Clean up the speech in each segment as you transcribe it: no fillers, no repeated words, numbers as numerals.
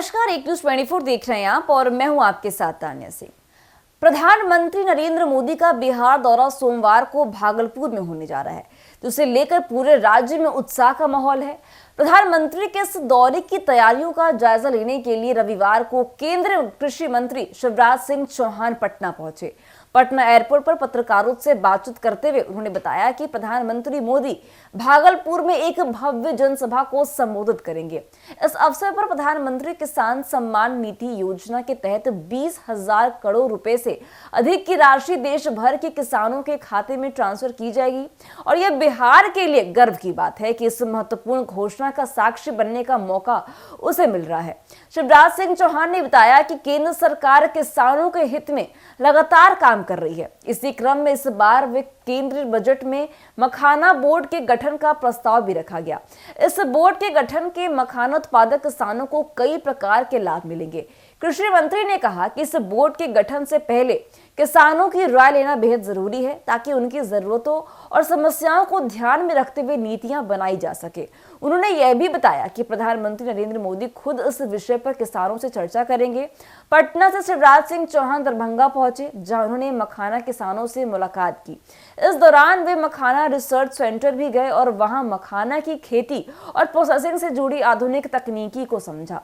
नमस्कार, एक न्यूज 24 देख रहे हैं आप और मैं हूं आपके साथ तान्या सिंह। प्रधानमंत्री नरेंद्र मोदी का बिहार दौरा सोमवार को भागलपुर में होने जा रहा है, जिसे लेकर पूरे राज्य में उत्साह का माहौल है। प्रधानमंत्री के इस दौरे की तैयारियों का जायजा लेने के लिए रविवार को केंद्रीय कृषि मंत्री शिवराज सिंह चौहान पटना पहुंचे। पटना एयरपोर्ट पर पत्रकारों से बातचीत करते हुए उन्होंने बताया कि प्रधानमंत्री मोदी भागलपुर में एक भव्य जनसभा को संबोधित करेंगे। इस अवसर पर प्रधानमंत्री किसान सम्मान निधि योजना के तहत 20,000 करोड़ रुपए से अधिक की राशि देश भर के किसानों के खाते में ट्रांसफर की जाएगी और यह बिहार के लिए गर्व की बात है कि इस महत्वपूर्ण घोषणा का साक्षी बनने का मौका उसे मिल रहा है। शिवराज सिंह चौहान ने बताया कि केंद्र सरकार किसानों के हित में लगातार काम कर रही है। इसी क्रम में इस बार वे केंद्रीय बजट में मखाना बोर्ड के गठन का प्रस्ताव भी रखा गया। इस बोर्ड के गठन के मखाना उत्पादक किसानों को कई प्रकार के लाभ मिलेंगे। कृषि मंत्री ने कहा कि इस बोर्ड के गठन से पहले किसानों की राय लेना बेहद जरूरी है ताकि उनकी जरूरतों और समस्याओं को ध्यान में रखते हुए नीतियां बनाई जा सके। उन्होंने यह भी बताया कि प्रधानमंत्री नरेंद्र मोदी खुद इस विषय पर किसानों से चर्चा करेंगे। पटना से शिवराज सिंह चौहान दरभंगा पहुंचे, जहां उन्होंने मखाना किसानों से मुलाकात की। इस दौरान वे मखाना रिसर्च सेंटर भी गए और वहां मखाना की खेती और प्रोसेसिंग से जुड़ी आधुनिक तकनीकी को समझा।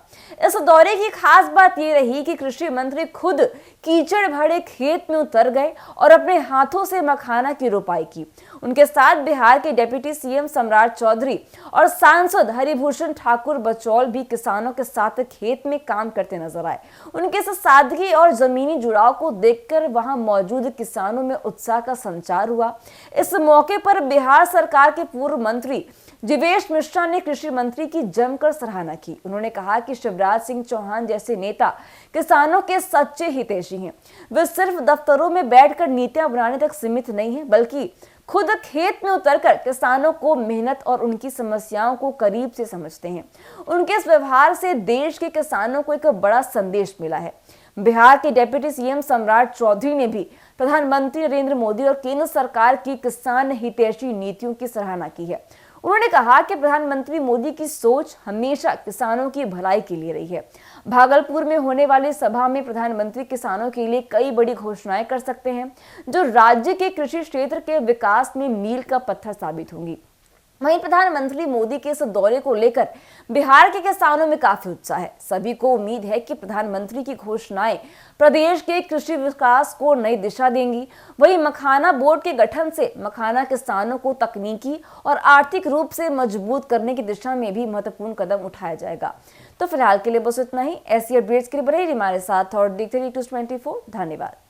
इस दौरे की खास बात यह रही कि कृषि मंत्री खुद कीचड़ भरे खेत में उतर गए और अपने हाथों से मखाना की रोपाई की। उनके साथ बिहार के डिप्टी सीएम सम्राट चौधरी और सांसद हरिभूषण ठाकुर बचौल भी किसानों के साथ खेत में काम करते नजर आए। उनके इस सादगी और जमीनी जुड़ाव को देखकर वहां मौजूद किसानों में उत्साह का संचार हुआ। इस मौके पर बिहार सरकार के पूर्व मंत्री जीवेश मिश्रा ने कृषि मंत्री की जमकर सराहना की। उन्होंने कहा कि शिवराज सिंह चौहान जैसे नेता किसानों के सच्चे हितैषी हैं। वे सिर्फ दफ्तरों में बैठकर नीतियां बनाने तक सीमित नहीं है, बल्कि खुद खेत में उतरकर किसानों को मेहनत और उनकी समस्याओं को करीब से समझते हैं। उनके इस व्यवहार से देश के किसानों को एक बड़ा संदेश मिला है। बिहार के डिप्टी सीएम सम्राट चौधरी ने भी प्रधानमंत्री नरेंद्र मोदी और केंद्र सरकार की किसान हितैषी नीतियों की सराहना की है। उन्होंने कहा कि प्रधानमंत्री मोदी की सोच हमेशा किसानों की भलाई के लिए रही है। भागलपुर में होने वाली सभा में प्रधानमंत्री किसानों के लिए कई बड़ी घोषणाएं कर सकते हैं, जो राज्य के कृषि क्षेत्र के विकास में मील का पत्थर साबित होंगी। वहीं प्रधानमंत्री मोदी के इस दौरे को लेकर बिहार के किसानों में काफी उत्साह है। सभी को उम्मीद है कि प्रधानमंत्री की घोषणाएं प्रदेश के कृषि विकास को नई दिशा देंगी। वहीं मखाना बोर्ड के गठन से मखाना किसानों को तकनीकी और आर्थिक रूप से मजबूत करने की दिशा में भी महत्वपूर्ण कदम उठाया जाएगा। तो फिलहाल के लिए बस इतना ही। ऐसी अपडेट्स के लिए बने रहिए हमारे साथ और देखते रहिए न्यूज़ 24। धन्यवाद।